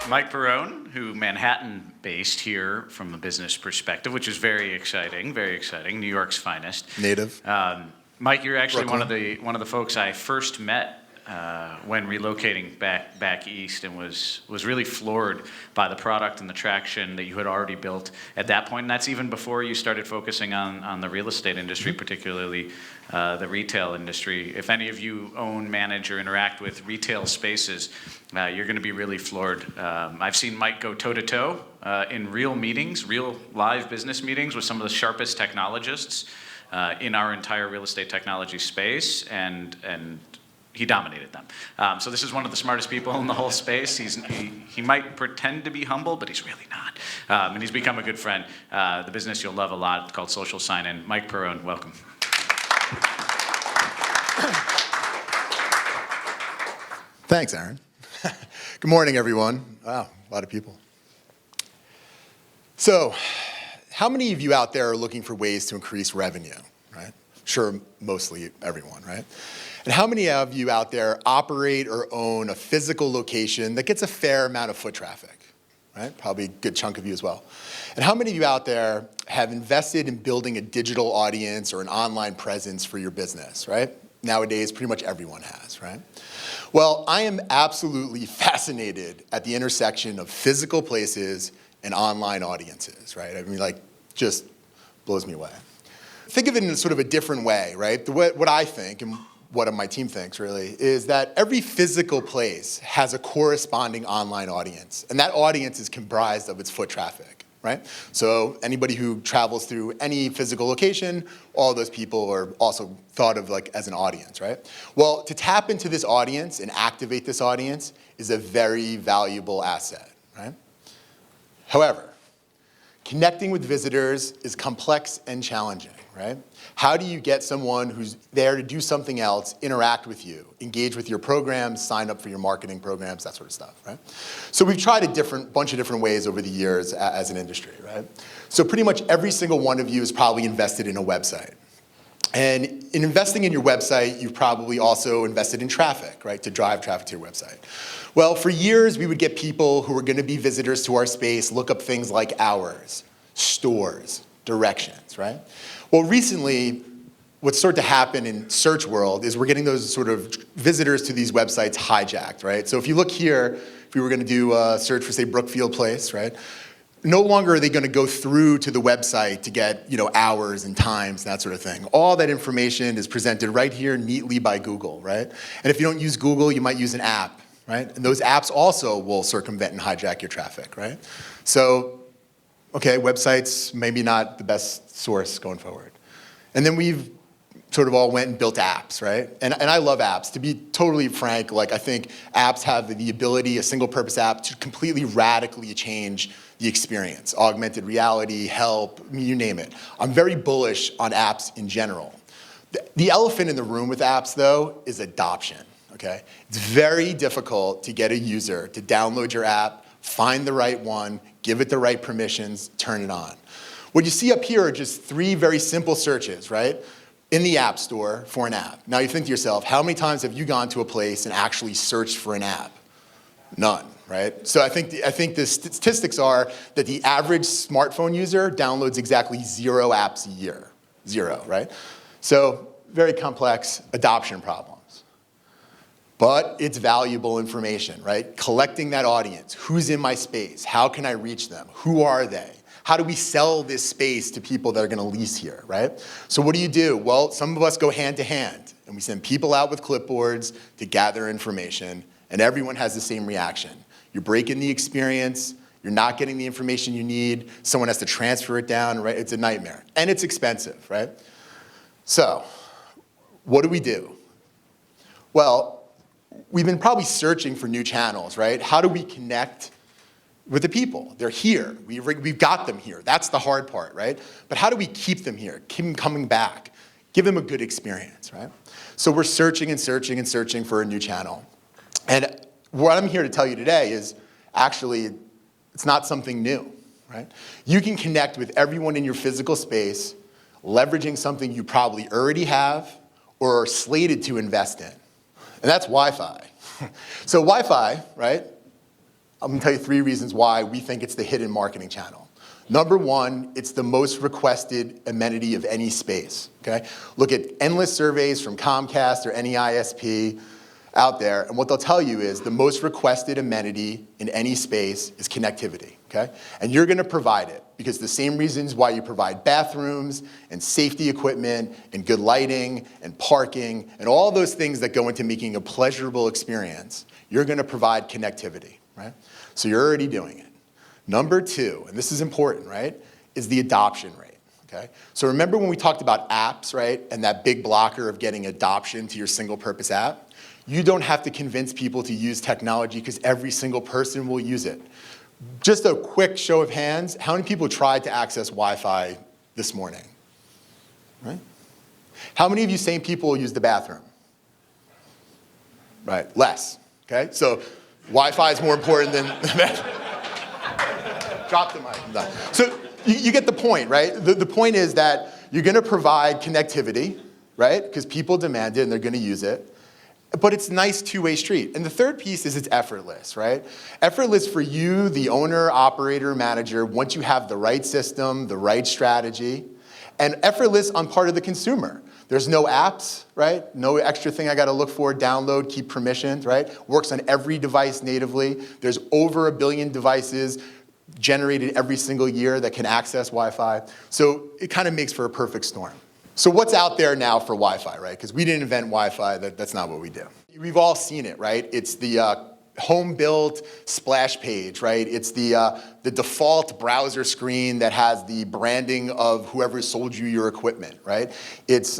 Mike Perrone, who Manhattan-based here from a business perspective, which is very exciting, New York's finest. Native. Mike, you're actually Brooklyn. one of the folks I first met when relocating back east, and was really floored by the product and the traction that you had already built at that point. And that's even before you started focusing on the real estate industry, particularly the retail industry. If any of you own, manage, or interact with retail spaces, you're going to be really floored. I've seen Mike go toe-to-toe in real meetings, real live business meetings with some of the sharpest technologists in our entire real estate technology space, and he dominated them. So this is one of the smartest people in the whole space. He might pretend to be humble, but he's really not. And he's become a good friend. The business you'll love a lot, it's called Social Sign-In. Mike Perrone, welcome. Thanks, Aaron. Good morning, everyone. Wow, a lot of people. So, how many of you out there are looking for ways to increase revenue, right? Sure, mostly everyone, right? And how many of you out there operate or own a physical location that gets a fair amount of foot traffic, right? Probably a good chunk of you as well. And how many of you out there have invested in building a digital audience or an online presence for your business, right? Nowadays, pretty much everyone has, right? Well, I am absolutely fascinated at the intersection of physical places and online audiences, right? I mean, like, just blows me away. Think of it in sort of a different way, right? What I think, and what my team thinks really, is that every physical place has a corresponding online audience, and that audience is comprised of its foot traffic, right? So anybody who travels through any physical location, all those people are also thought of like as an audience, right? Well, to tap into this audience and activate this audience is a very valuable asset, right? However, connecting with visitors is complex and challenging, right? How do you get someone who's there to do something else, interact with you, engage with your programs, sign up for your marketing programs, that sort of stuff, right? So we've tried a bunch of different ways over the years as an industry, right? So pretty much every single one of you has probably invested in a website. And in investing in your website, you've probably also invested in traffic, right, to drive traffic to your website. Well, for years, we would get people who were going to be visitors to our space look up things like hours, stores, directions, right? Well, recently, what's started to happen in search world is we're getting those sort of visitors to these websites hijacked, right? So if you look here, if we were going to do a search for, say, Brookfield Place, right? No longer are they going to go through to the website to get, hours and times and that sort of thing. All that information is presented right here neatly by Google, right? And if you don't use Google, you might use an app, right? And those apps also will circumvent and hijack your traffic, right? So, okay, websites maybe not the best source going forward. And then we've sort of all went and built apps, right? And I love apps. To be totally frank, like I think apps have the ability, a single purpose app, to completely radically change the experience. Augmented reality, help, you name it. I'm very bullish on apps in general. The elephant in the room with apps, though, is adoption, okay? It's very difficult to get a user to download your app, find the right one, give it the right permissions, turn it on. What you see up here are just 3 very simple searches, right? In the App Store for an app. Now you think to yourself, how many times have you gone to a place and actually searched for an app? None, right? So I think the statistics are that the average smartphone user downloads exactly 0 apps a year. 0, right? So very complex adoption problems. But it's valuable information, right? Collecting that audience. Who's in my space? How can I reach them? Who are they? How do we sell this space to people that are going to lease here, right? So what do? Well, some of us go hand to hand, and we send people out with clipboards to gather information, and everyone has the same reaction. You're breaking the experience, you're not getting the information you need, someone has to transfer it down, right? It's a nightmare, and it's expensive, right? So, what do? Well, we've been probably searching for new channels, right? How do we connect with the people? They're here. We've got them here. That's the hard part, right? But how do we keep them here? Keep them coming back. Give them a good experience, right? So we're searching and searching and searching for a new channel. And what I'm here to tell you today is actually, it's not something new, right? You can connect with everyone in your physical space, leveraging something you probably already have or are slated to invest in, and that's Wi-Fi. So Wi-Fi, right? I'm gonna tell you 3 reasons why we think it's the hidden marketing channel. Number 1, it's the most requested amenity of any space, okay? Look at endless surveys from Comcast or any ISP out there, and what they'll tell you is the most requested amenity in any space is connectivity, okay? And you're gonna provide it, because the same reasons why you provide bathrooms and safety equipment and good lighting and parking and all those things that go into making a pleasurable experience, you're gonna provide connectivity, right? So you're already doing it. Number 2, and this is important, right, is the adoption rate, okay? So remember when we talked about apps, right, and that big blocker of getting adoption to your single purpose app? You don't have to convince people to use technology because every single person will use it. Just a quick show of hands, how many people tried to access Wi-Fi this morning? Right? How many of you same people use the bathroom? Right, less, okay? So Wi-Fi is more important than the bathroom. Drop the mic. No. So you get the point, right? The point is that you're gonna provide connectivity, right? Because people demand it and they're gonna use it. But it's a nice two-way street. And the third piece is it's effortless, right? Effortless for you, the owner, operator, manager, once you have the right system, the right strategy, and effortless on part of the consumer. There's no apps, right? No extra thing I gotta look for, download, keep permissions, right? Works on every device natively. There's over 1 billion devices generated every single year that can access Wi-Fi. So it kind of makes for a perfect storm. So what's out there now for Wi-Fi, right? Because we didn't invent Wi-Fi, that's not what we do. We've all seen it, right? It's the home-built splash page, right? It's the default browser screen that has the branding of whoever sold you your equipment, right? It's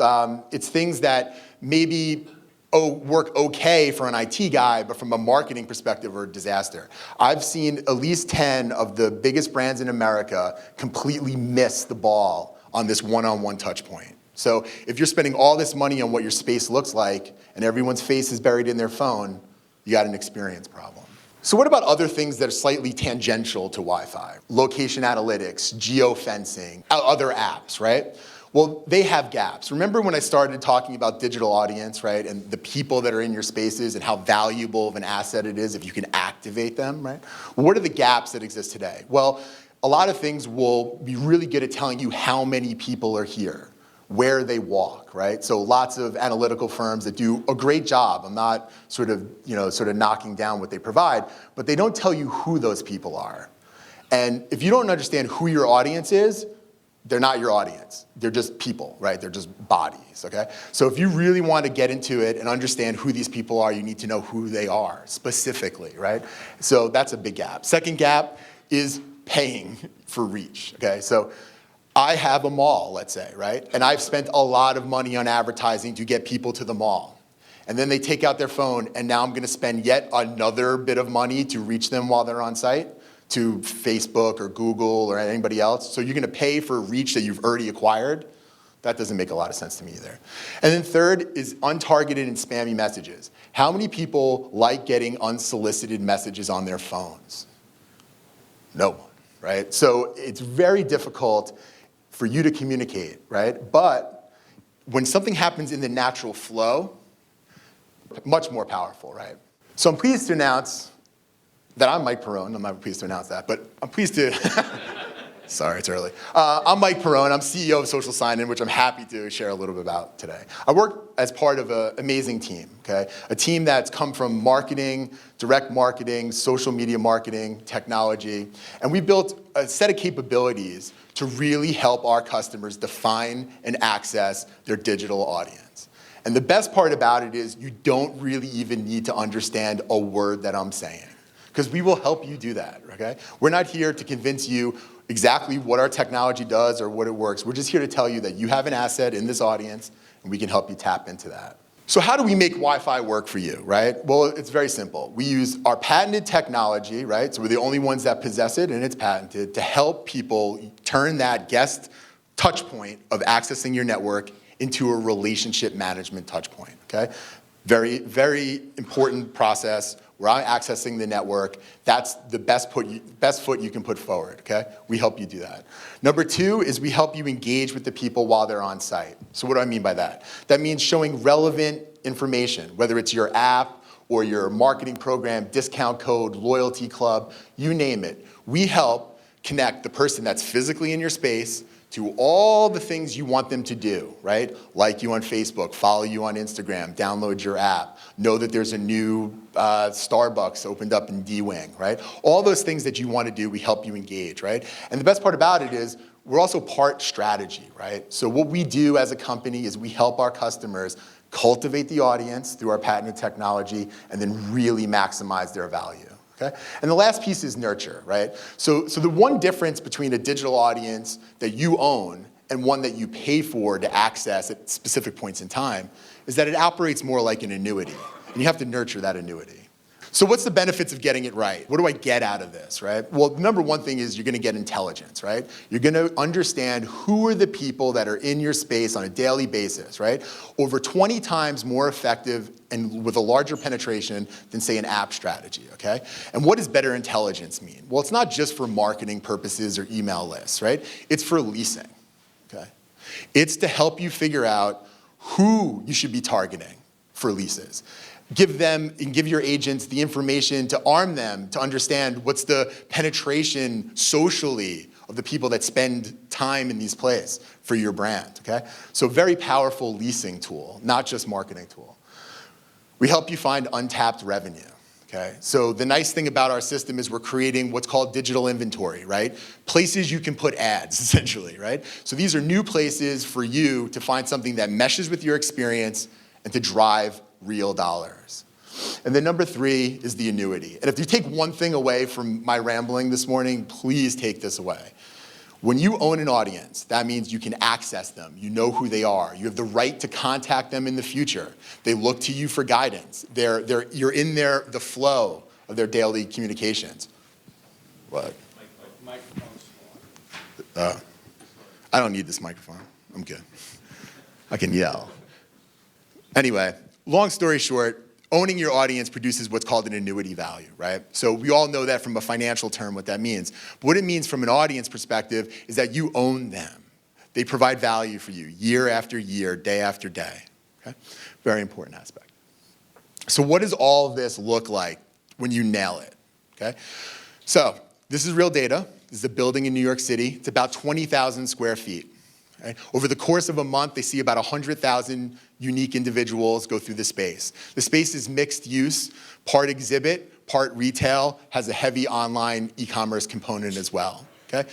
things that maybe work okay for an IT guy, but from a marketing perspective are a disaster. I've seen at least 10 of the biggest brands in America completely miss the ball on this one-on-one touch point. So if you're spending all this money on what your space looks like and everyone's face is buried in their phone, you got an experience problem. So what about other things that are slightly tangential to Wi-Fi? Location analytics, geofencing, other apps, right? Well, they have gaps. Remember when I started talking about digital audience, right? And the people that are in your spaces and how valuable of an asset it is if you can activate them, right? Well, what are the gaps that exist today? Well, a lot of things will be really good at telling you how many people are here, where they walk, right? So lots of analytical firms that do a great job. I'm not sort of knocking down what they provide, but they don't tell you who those people are. And if you don't understand who your audience is, they're not your audience. They're just people, right? They're just bodies, okay? So if you really want to get into it and understand who these people are, you need to know who they are specifically, right? So that's a big gap. Second gap is paying for reach, okay? So I have a mall, let's say, right? And I've spent a lot of money on advertising to get people to the mall. And then they take out their phone, and now I'm gonna spend yet another bit of money to reach them while they're on site, to Facebook or Google or anybody else. So you're gonna pay for reach that you've already acquired? That doesn't make a lot of sense to me either. And then third is untargeted and spammy messages. How many people like getting unsolicited messages on their phones? No one, right? So it's very difficult for you to communicate, right? But when something happens in the natural flow, much more powerful, right? So I'm pleased to announce that I'm Mike Perrone. I'm not pleased to announce that, but I'm pleased to, sorry, it's early. I'm Mike Perrone. I'm CEO of Social Sign-In, which I'm happy to share a little bit about today. I work as part of an amazing team, okay? A team that's come from marketing, direct marketing, social media marketing, technology, and we built a set of capabilities to really help our customers define and access their digital audience. And the best part about it is you don't really even need to understand a word that I'm saying, because we will help you do that, okay? We're not here to convince you exactly what our technology does or what it works. We're just here to tell you that you have an asset in this audience and we can help you tap into that. So how do we make Wi-Fi work for you, right? Well, it's very simple. We use our patented technology, right? So we're the only ones that possess it and it's patented to help people turn that guest touch point of accessing your network into a relationship management touch point, okay? Very, very important process. We're accessing the network. That's the best foot you can put forward, okay? We help you do that. Number two is we help you engage with the people while they're on site. So what do I mean by that? That means showing relevant information, whether it's your app or your marketing program, discount code, loyalty club, you name it. We help connect the person that's physically in your space to all the things you want them to do, right? Like you on Facebook, follow you on Instagram, download your app, know that there's a new Starbucks opened up in D-Wing, right? All those things that you want to do, we help you engage, right? And the best part about it is we're also part strategy, right? So what we do as a company is we help our customers cultivate the audience through our patented technology and then really maximize their value. Okay? And the last piece is nurture, right? So the one difference between a digital audience that you own and one that you pay for to access at specific points in time is that it operates more like an annuity, and you have to nurture that annuity. So what's the benefits of getting it right? What do I get out of this, right? Well, the number one thing is you're gonna get intelligence, right? You're gonna understand who are the people that are in your space on a daily basis, right? Over 20 times more effective and with a larger penetration than, say, an app strategy, okay? And what does better intelligence mean? Well, it's not just for marketing purposes or email lists, right? It's for leasing, okay? It's to help you figure out who you should be targeting for leases. Give your agents the information to arm them to understand what's the penetration socially of the people that spend time in these places for your brand, okay? So very powerful leasing tool, not just marketing tool. We help you find untapped revenue, okay? So the nice thing about our system is we're creating what's called digital inventory, right? Places you can put ads, essentially, right? So these are new places for you to find something that meshes with your experience and to drive real dollars. And then number 3 is the annuity. And if you take one thing away from my rambling this morning, please take this away. When you own an audience, that means you can access them. You know who they are. You have the right to contact them in the future. They look to you for guidance. You're in the flow of their daily communications. What? I don't need this microphone. I'm good. I can yell. Anyway, long story short, owning your audience produces what's called an annuity value, right? So we all know that from a financial term what that means. But what it means from an audience perspective is that you own them. They provide value for you year after year, day after day, okay? Very important aspect. So what does all of this look like when you nail it, okay? So this is real data. This is a building in New York City. It's about 20,000 square feet. Right? Over the course of a month, they see about 100,000 unique individuals go through the space. The space is mixed use, part exhibit, part retail, has a heavy online e-commerce component as well. Okay?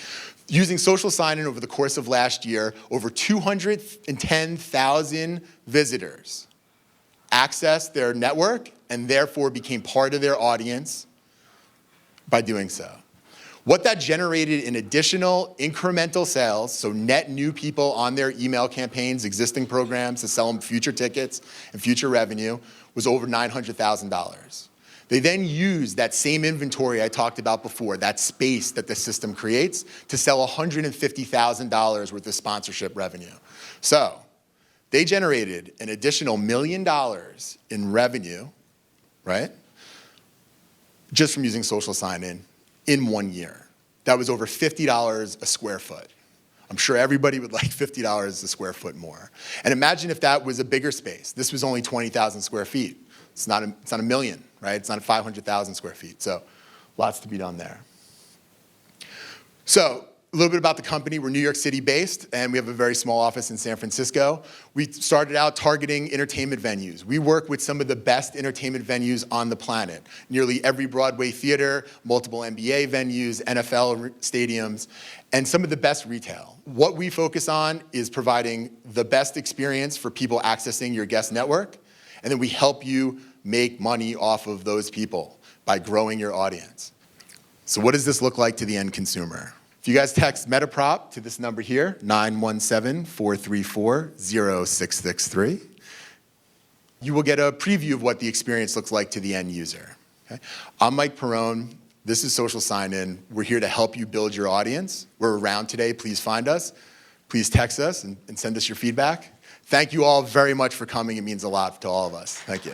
Using social sign-in over the course of last year, over 210,000 visitors accessed their network and therefore became part of their audience by doing so. What that generated in additional incremental sales, so net new people on their email campaigns, existing programs to sell them future tickets and future revenue, was over $900,000. They then used that same inventory I talked about before, that space that the system creates, to sell $150,000 worth of sponsorship revenue. So they generated an additional $1 million in revenue, right? Just from using social sign-in 1 year. That was over $50 a square foot. I'm sure everybody would like $50 a square foot more. And imagine if that was a bigger space. This was only 20,000 square feet. It's not a million, right? It's not 500,000 square feet. So lots to be done there. So a little bit about the company. We're New York City based, and we have a very small office in San Francisco. We started out targeting entertainment venues. We work with some of the best entertainment venues on the planet. Nearly every Broadway theater, multiple NBA venues, NFL stadiums, and some of the best retail. What we focus on is providing the best experience for people accessing your guest network, and then we help you make money off of those people by growing your audience. So what does this look like to the end consumer? If you guys text MetaProp to this number here, 917-434-0663, you will get a preview of what the experience looks like to the end user. Okay? I'm Mike Perrone. This is Social Sign-In. We're here to help you build your audience. We're around today. Please find us. Please text us and send us your feedback. Thank you all very much for coming. It means a lot to all of us. Thank you.